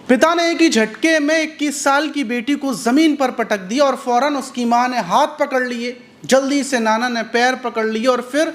पिता ने एक ही झटके में 21 साल की बेटी को जमीन पर पटक दिया और फौरन उसकी मां ने हाथ पकड़ लिए। जल्दी से नाना ने पैर पकड़ लिए और फिर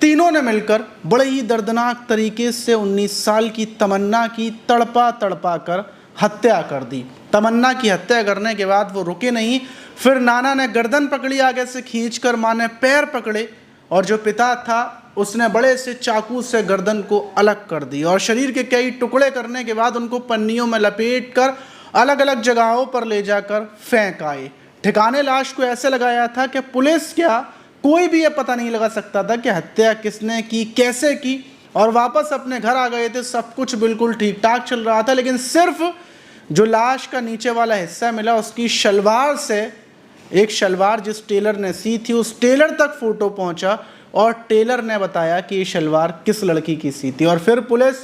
तीनों ने मिलकर बड़े ही दर्दनाक तरीके से 19 साल की तमन्ना की तड़पा तड़पा कर हत्या कर दी। तमन्ना की हत्या करने के बाद वो रुके नहीं, फिर नाना ने गर्दन पकड़ी आगे से खींचकर, मां ने पैर पकड़े और जो पिता था उसने बड़े से चाकू से गर्दन को अलग कर दी और शरीर के कई टुकड़े करने के बाद उनको पन्नियों में लपेट कर अलग अलग जगहों पर ले जाकर फेंक आए। ठिकाने लाश को ऐसे लगाया था कि पुलिस क्या कोई भी ये पता नहीं लगा सकता था कि हत्या किसने की, कैसे की, और वापस अपने घर आ गए थे। सब कुछ बिल्कुल ठीक ठाक चल रहा था, लेकिन सिर्फ जो लाश का नीचे वाला हिस्सा मिला उसकी शलवार से, एक शलवार जिस टेलर ने सी थी उस टेलर तक फोटो पहुंचा और टेलर ने बताया कि ये शलवार किस लड़की की सी थी। और फिर पुलिस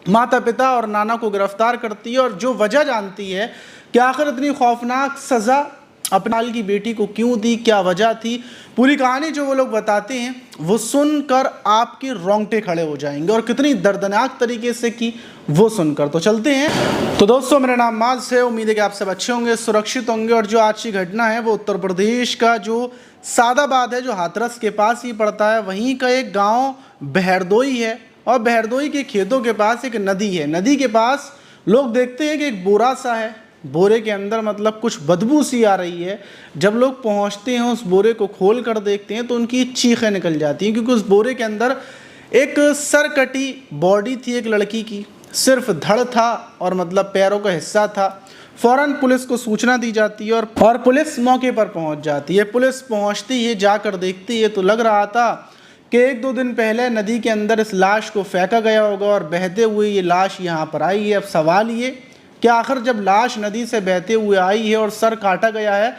माता पिता और नाना को गिरफ्तार करती है और जो वजह जानती है कि आखिर इतनी खौफनाक सज़ा अपने साल की बेटी को क्यों दी, क्या वजह थी, पूरी कहानी जो वो लोग बताते हैं वो सुनकर आपके रोंगटे खड़े हो जाएंगे और कितनी दर्दनाक तरीके से की वो सुनकर। तो चलते हैं। तो दोस्तों, मेरा नाम माज है, उम्मीद है कि आप सब अच्छे होंगे, सुरक्षित होंगे। और जो आज की घटना है वो उत्तर प्रदेश का जो सादाबाद है, जो हाथरस के पास ही पड़ता है, वहीं का एक गांव बहरदोई है। और बहरदोई के खेतों के पास एक नदी है। नदी के पास लोग देखते हैं कि एक बोरा सा है, बोरे के अंदर मतलब कुछ बदबू सी आ रही है। जब लोग पहुंचते हैं उस बोरे को खोल कर देखते हैं तो उनकी चीखें निकल जाती हैं, क्योंकि उस बोरे के अंदर एक सरकटी बॉडी थी एक लड़की की, सिर्फ धड़ था और मतलब पैरों का हिस्सा था। फौरन पुलिस को सूचना दी जाती है और पुलिस मौके पर पहुंच जाती है। पुलिस पहुंचती है, जाकर देखती है तो लग रहा था कि 1-2 दिन पहले नदी के अंदर इस लाश को फेंका गया होगा और बहते हुए ये लाश यहाँ पर आई है। अब सवाल ये कि आखिर जब लाश नदी से बहते हुए आई है और सर काटा गया है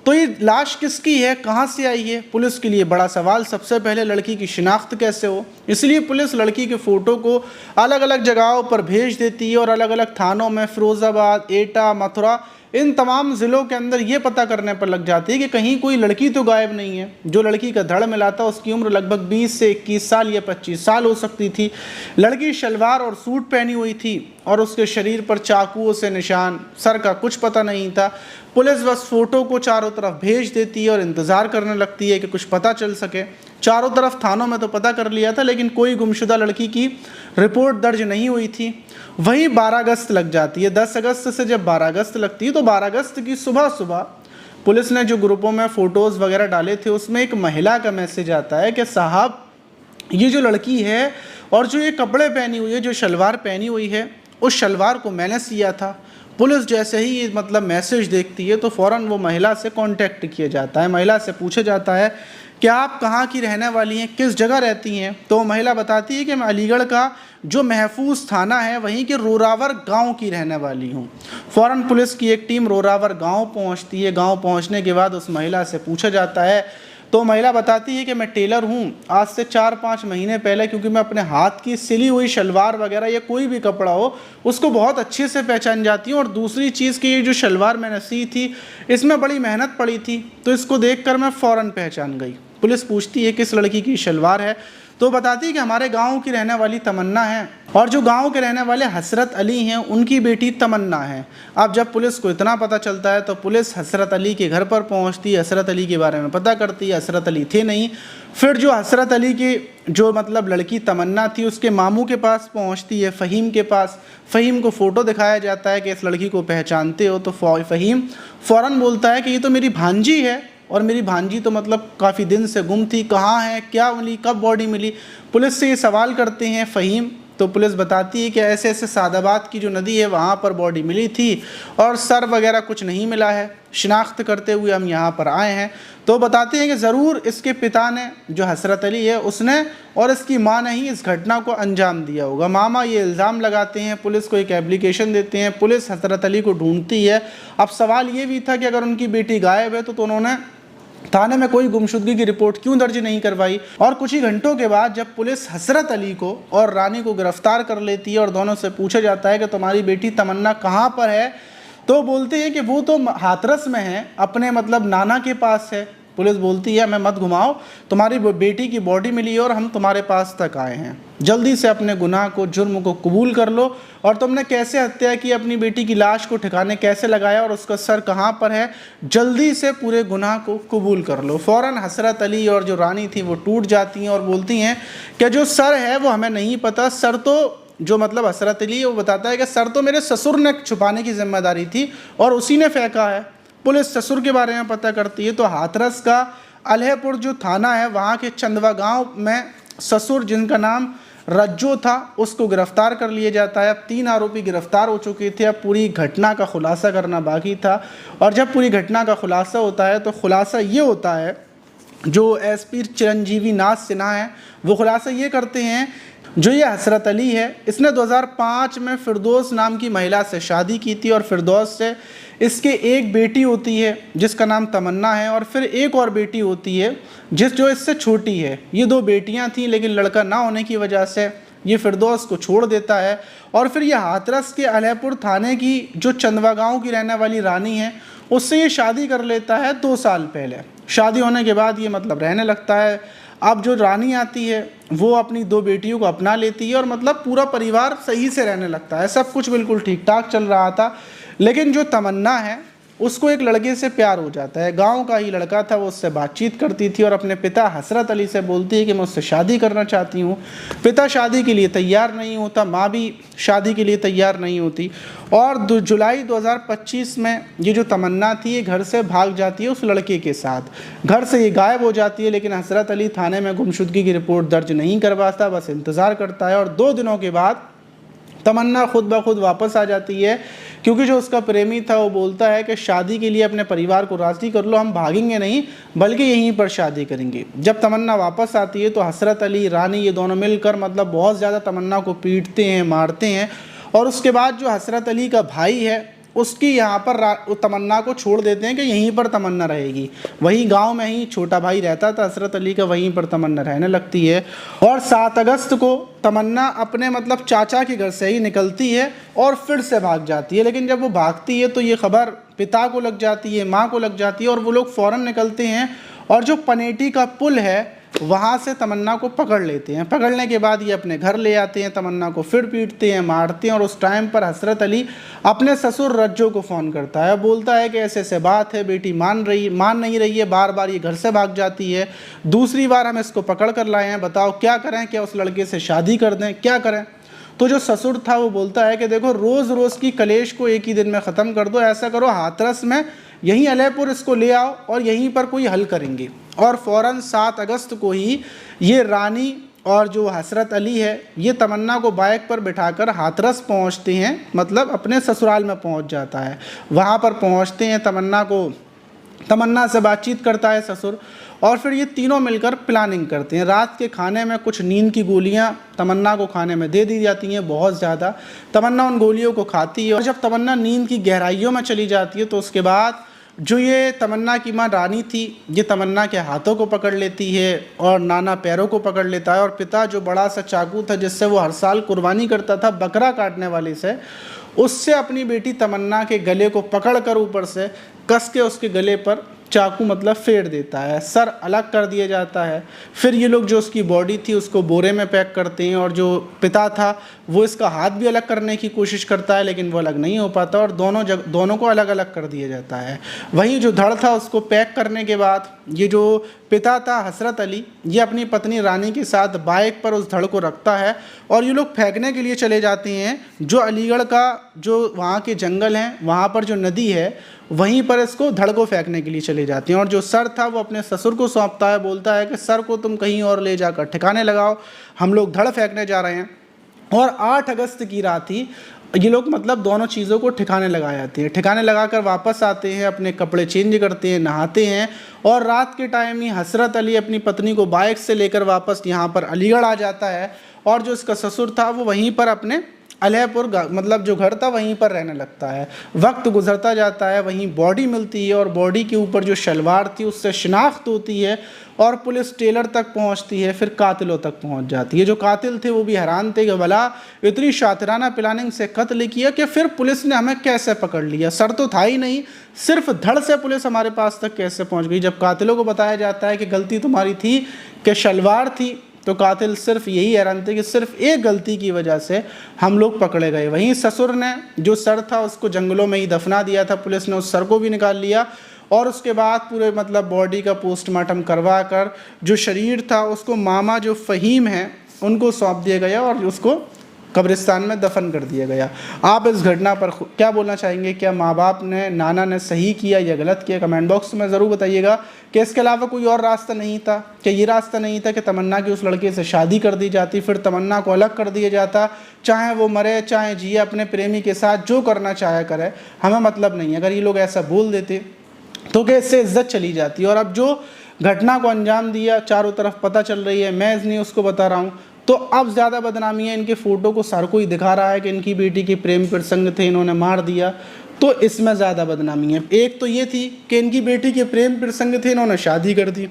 तो ये लाश किसकी है, कहाँ से आई है? पुलिस के लिए बड़ा सवाल। सबसे पहले लड़की की शिनाख्त कैसे हो, इसलिए पुलिस लड़की के फ़ोटो को अलग अलग जगहों पर भेज देती है और अलग अलग थानों में, फिरोज़ाबाद, एटा, मथुरा, इन तमाम ज़िलों के अंदर ये पता करने पर लग जाती है कि कहीं कोई लड़की तो गायब नहीं है। जो लड़की का धड़ मिला था उसकी उम्र लगभग 20 से 21 साल या 25 साल हो सकती थी। लड़की शलवार और सूट पहनी हुई थी और उसके शरीर पर चाकुओं से निशान, सर का कुछ पता नहीं था। पुलिस बस फ़ोटो को चारों तरफ भेज देती है और इंतज़ार करने लगती है कि कुछ पता चल सके। चारों तरफ थानों में तो पता कर लिया था, लेकिन कोई गुमशुदा लड़की की रिपोर्ट दर्ज नहीं हुई थी। वहीं 12 अगस्त लग जाती है। 10 अगस्त से जब 12 अगस्त लगती है तो 12 अगस्त की सुबह सुबह पुलिस ने जो ग्रुपों में फ़ोटोज़ वगैरह डाले थे उसमें एक महिला का मैसेज आता है कि साहब, ये जो लड़की है और जो ये कपड़े पहनी हुई है, जो शलवार पहनी हुई है, उस शलवार को मैंने सिया था। पुलिस जैसे ही ये मतलब मैसेज देखती है तो फ़ौरन वो महिला से कांटेक्ट किया जाता है। महिला से पूछा जाता है कि आप कहाँ की रहने वाली हैं, किस जगह रहती हैं? तो महिला बताती है कि मैं अलीगढ़ का जो महफूज थाना है वहीं के रोरावर गांव की रहने वाली हूं। फ़ौरन पुलिस की एक टीम रोरावर गांव पहुंचती है। गांव पहुंचने के बाद उस महिला से पूछा जाता है तो महिला बताती है कि मैं टेलर हूं। आज से 4-5 महीने पहले, क्योंकि मैं अपने हाथ की सिली हुई शलवार वगैरह या कोई भी कपड़ा हो उसको बहुत अच्छे से पहचान जाती हूँ। और दूसरी चीज़ कि ये जो शलवार मैंने सी थी इसमें बड़ी मेहनत पड़ी थी, तो इसको देखकर मैं फ़ौरन पहचान गई। पुलिस पूछती है किस लड़की की शलवार है, तो बताती है कि हमारे गांव की रहने वाली तमन्ना है और जो गांव के रहने वाले हसरत अली हैं उनकी बेटी तमन्ना है। अब जब पुलिस को इतना पता चलता है तो पुलिस हसरत अली के घर पर पहुंचती है, हसरत अली के बारे में पता करती है। हसरत अली थे नहीं। फिर जो हसरत अली की जो मतलब लड़की तमन्ना थी उसके मामू के पास पहुँचती है, फ़हीम के पास। फ़हीम को फ़ोटो दिखाया जाता है कि इस लड़की को पहचानते हो? तो फ़हीम फ़ौरन बोलता है कि ये तो मेरी भांजी है और मेरी भांजी तो मतलब काफ़ी दिन से गुम थी, कहाँ है, क्या मिली, कब बॉडी मिली? पुलिस से ये सवाल करते हैं फ़हीम, तो पुलिस बताती है कि ऐसे ऐसे सादाबाद की जो नदी है वहाँ पर बॉडी मिली थी और सर वगैरह कुछ नहीं मिला है। शिनाख्त करते हुए हम यहाँ पर आए हैं। तो बताते हैं कि ज़रूर इसके पिता ने, जो हसरत अली है, उसने और इसकी माँ ने ही इस घटना को अंजाम दिया होगा। मामा ये इल्ज़ाम लगाते हैं, पुलिस को एक एप्लीकेशन देते हैं, पुलिस हसरत अली को ढूंढती है। अब सवाल ये भी था कि अगर उनकी बेटी गायब है तो उन्होंने थाने में कोई गुमशुदगी की रिपोर्ट क्यों दर्ज नहीं करवाई? और कुछ ही घंटों के बाद जब पुलिस हसरत अली को और रानी को गिरफ्तार कर लेती है और दोनों से पूछा जाता है कि तुम्हारी बेटी तमन्ना कहाँ पर है, तो बोलते हैं कि वो तो हाथरस में है, अपने मतलब नाना के पास है। पुलिस बोलती है हमें मत घुमाओ, तुम्हारी बेटी की बॉडी मिली है और हम तुम्हारे पास तक आए हैं, जल्दी से अपने गुनाह को, जुर्म को कबूल कर लो, और तुमने कैसे हत्या की, अपनी बेटी की लाश को ठिकाने कैसे लगाया और उसका सर कहाँ पर है, जल्दी से पूरे गुनाह को कबूल कर लो। फ़ौरन हसरत अली और जो रानी थी वो टूट जाती हैं और बोलती हैं कि जो सर है वो हमें नहीं पता, सर तो जो मतलब हसरत अली वो बताता है कि सर तो मेरे ससुर ने छुपाने की जिम्मेदारी थी और उसी ने फेंका है। पुलिस ससुर के बारे में पता करती है तो हाथरस का अलहपुर जो थाना है वहाँ के चंदवा गांव में ससुर जिनका नाम रज्जो था उसको गिरफ्तार कर लिया जाता है। अब 3 आरोपी गिरफ्तार हो चुके थे, अब पूरी घटना का खुलासा करना बाकी था। और जब पूरी घटना का खुलासा होता है तो खुलासा ये होता है, जो एसपी चिरंजीवी नाथ सिन्हा है वो खुलासा ये करते हैं, जो ये हसरत अली है इसने 2005 में फिरदौस नाम की महिला से शादी की थी और फिरदौस से इसके एक बेटी होती है जिसका नाम तमन्ना है और फिर एक और बेटी होती है जो इससे छोटी है। ये 2 बेटियां थीं, लेकिन लड़का ना होने की वजह से ये फिरदौस को छोड़ देता है और फिर ये हाथरस के अलहपुर थाने की जो चंदवा गांव की रहने वाली रानी है उससे ये शादी कर लेता है 2 साल पहले। शादी होने के बाद ये मतलब रहने लगता है। अब जो रानी आती है वो अपनी 2 बेटियों को अपना लेती है और मतलब पूरा परिवार सही से रहने लगता है, सब कुछ बिल्कुल ठीक ठाक चल रहा था। लेकिन जो तमन्ना है उसको एक लड़के से प्यार हो जाता है, गांव का ही लड़का था, वो उससे बातचीत करती थी और अपने पिता हसरत अली से बोलती है कि मैं उससे शादी करना चाहती हूँ। पिता शादी के लिए तैयार नहीं होता, माँ भी शादी के लिए तैयार नहीं होती और जुलाई 2025 में ये जो तमन्ना थी ये घर से भाग जाती है उस लड़के के साथ। घर से ये गायब हो जाती है, लेकिन हसरत अली थाने में गुमशुदगी की रिपोर्ट दर्ज नहीं करवाता, बस इंतज़ार करता है। और 2 दिनों के बाद तमन्ना खुद ब खुद वापस आ जाती है, क्योंकि जो उसका प्रेमी था वो बोलता है कि शादी के लिए अपने परिवार को राज़ी कर लो, हम भागेंगे नहीं बल्कि यहीं पर शादी करेंगे। जब तमन्ना वापस आती है तो हसरत अली, रानी ये दोनों मिलकर मतलब बहुत ज़्यादा तमन्ना को पीटते हैं, मारते हैं और उसके बाद जो हसरत अली का भाई है उसकी यहाँ पर तमन्ना को छोड़ देते हैं कि यहीं पर तमन्ना रहेगी। वही गांव में ही छोटा भाई रहता था हसरत अली का, वहीं पर तमन्ना रहने लगती है। और 7 अगस्त को तमन्ना अपने मतलब चाचा के घर से ही निकलती है और फिर से भाग जाती है। लेकिन जब वो भागती है तो ये खबर पिता को लग जाती है, माँ को लग जाती है और वो लोग फ़ौरन निकलते हैं और जो पनेटी का पुल है वहाँ से तमन्ना को पकड़ लेते हैं। पकड़ने के बाद ये अपने घर ले आते हैं, तमन्ना को फिर पीटते हैं, मारते हैं और उस टाइम पर हसरत अली अपने ससुर रज्जो को फ़ोन करता है, बोलता है कि ऐसे ऐसे बात है, बेटी मान नहीं रही है, बार बार ये घर से भाग जाती है, दूसरी बार हम इसको पकड़ कर लाए हैं, बताओ क्या करें, क्या उस लड़के से शादी कर दें, क्या करें। तो जो ससुर था वो बोलता है कि देखो रोज़ रोज़ की कलेश को एक ही दिन में ख़त्म कर दो, ऐसा करो हाथरस में यहीं अलहपुर इसको ले आओ और यहीं पर कोई हल करेंगे। और फ़ौरन 7 अगस्त को ही ये रानी और जो हसरत अली है ये तमन्ना को बाइक पर बिठाकर हाथरस पहुंचते हैं, मतलब अपने ससुराल में पहुंच जाता है। वहां पर पहुंचते हैं, तमन्ना से बातचीत करता है ससुर और फिर ये तीनों मिलकर प्लानिंग करते हैं। रात के खाने में कुछ नींद की गोलियां तमन्ना को खाने में दे दी जाती हैं, बहुत ज़्यादा। तमन्ना उन गोलियों को खाती है और जब तमन्ना नींद की गहराइयों में चली जाती है तो उसके बाद जो ये तमन्ना की माँ रानी थी ये तमन्ना के हाथों को पकड़ लेती है और नाना पैरों को पकड़ लेता है और पिता जो बड़ा सा चाकू था जिससे वो हर साल कुर्बानी करता था बकरा काटने वाले से, उससे अपनी बेटी तमन्ना के गले को पकड़कर ऊपर से कस के उसके गले पर चाकू मतलब फेर देता है, सर अलग कर दिया जाता है। फिर ये लोग जो उसकी बॉडी थी उसको बोरे में पैक करते हैं और जो पिता था वो इसका हाथ भी अलग करने की कोशिश करता है लेकिन वो अलग नहीं हो पाता और दोनों को अलग अलग कर दिया जाता है। वहीं जो धड़ था उसको पैक करने के बाद ये जो पिता था हसरत अली ये अपनी पत्नी रानी के साथ बाइक पर उस धड़ को रखता है और ये लोग फेंकने के लिए चले जाते हैं। जो अलीगढ़ का जो वहाँ के जंगल हैं वहाँ पर जो नदी है वहीं पर इसको धड़ को फेंकने के लिए चले जाते हैं और जो सर था वो अपने ससुर को सौंपता है, बोलता है कि सर को तुम कहीं और ले जाकर ठिकाने लगाओ, हम लोग धड़ फेंकने जा रहे हैं। और 8 अगस्त की रात ही ये लोग मतलब दोनों चीज़ों को ठिकाने लगा जाते हैं। ठिकाने लगाकर वापस आते हैं, अपने कपड़े चेंज करते हैं, नहाते हैं और रात के टाइम ही हसरत अली अपनी पत्नी को बाइक से लेकर वापस यहाँ पर अलीगढ़ आ जाता है और जो इसका ससुर था वो वहीं पर अपने अलीपुर मतलब जो घर था वहीं पर रहने लगता है। वक्त गुजरता जाता है, वहीं बॉडी मिलती है और बॉडी के ऊपर जो शलवार थी उससे शिनाख्त होती है और पुलिस टेलर तक पहुंचती है, फिर कातिलों तक पहुंच जाती है। जो कातिल थे वो भी हैरान थे कि भला इतनी शातिराना प्लानिंग से कत्ल किया कि फिर पुलिस ने हमें कैसे पकड़ लिया, सर तो था ही नहीं, सिर्फ धड़ से पुलिस हमारे पास तक कैसे पहुंच गई। जब कातिलों को बताया जाता है कि गलती तुम्हारी थी कि शलवार थी, तो कातिल सिर्फ यही हैरान थे कि सिर्फ एक गलती की वजह से हम लोग पकड़े गए। वहीं ससुर ने जो सर था उसको जंगलों में ही दफना दिया था, पुलिस ने उस सर को भी निकाल लिया और उसके बाद पूरे मतलब बॉडी का पोस्टमार्टम करवा कर जो शरीर था उसको मामा जो फ़हीम हैं उनको सौंप दिया गया और उसको कब्रिस्तान में दफन कर दिया गया। आप इस घटना पर क्या बोलना चाहेंगे? क्या माँ बाप ने, नाना ने सही किया या गलत किया? कमेंट बॉक्स में ज़रूर बताइएगा कि इसके अलावा कोई और रास्ता नहीं था, कि ये रास्ता नहीं था कि तमन्ना की उस लड़के से शादी कर दी जाती, फिर तमन्ना को अलग कर दिया जाता, चाहे वो मरे चाहे जिए अपने प्रेमी के साथ जो करना चाहे करे, हमें मतलब नहीं है। अगर ये लोग ऐसा बोल देते तो क्या इससे इज्जत चली जाती। और अब जो घटना को अंजाम दिया चारों तरफ पता चल रही है, मैं नहीं उसको बता रहा हूँ, तो अब ज़्यादा बदनामी है। इनके फ़ोटो को सर को ही दिखा रहा है कि इनकी बेटी के प्रेम प्रसंग थे, इन्होंने मार दिया, तो इसमें ज़्यादा बदनामी है। एक तो ये थी कि इनकी बेटी के प्रेम प्रसंग थे, इन्होंने शादी कर दी,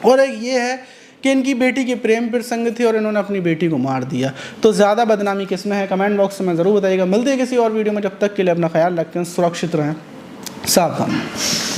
और एक ये है कि इनकी बेटी के प्रेम प्रसंग थे और इन्होंने अपनी बेटी को मार दिया। तो ज़्यादा बदनामी किस में है? कमेंट बॉक्स में ज़रूर बताइएगा। मिलते हैं किसी और वीडियो में, जब तक के लिए अपना ख्याल रखें, सुरक्षित रहें, सावधान।